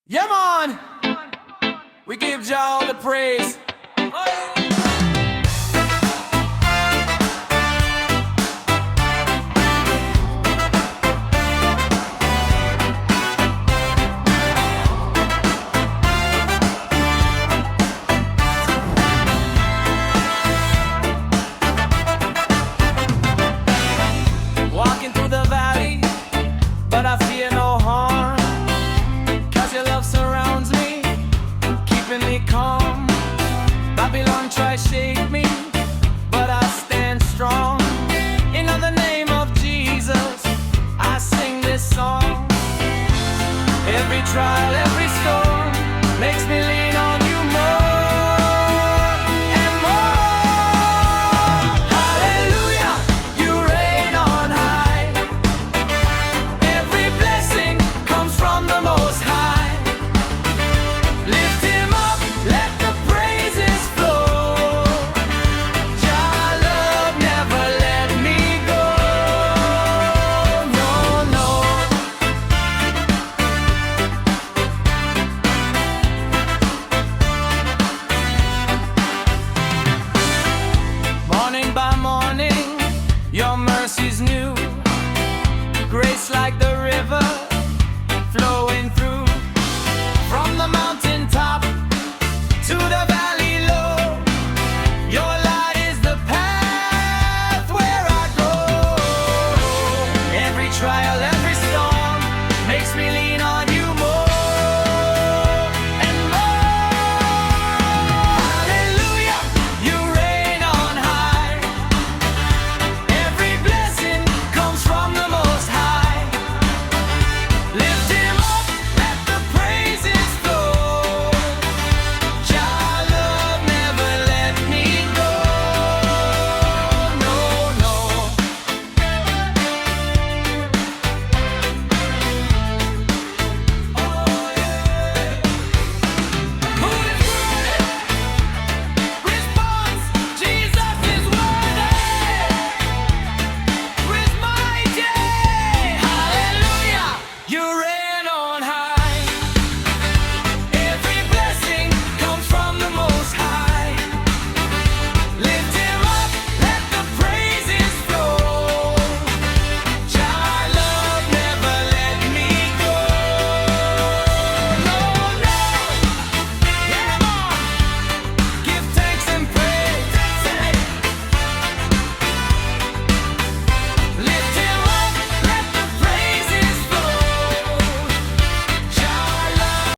Yeah, man, we give Jah all the praise. Walking through the valley, but I fear no harm, 'cause your love surrounds me, keeping me calm. Babylon tries shake me, but I stand strong. In the name of Jesus, I sing this song. Every trial,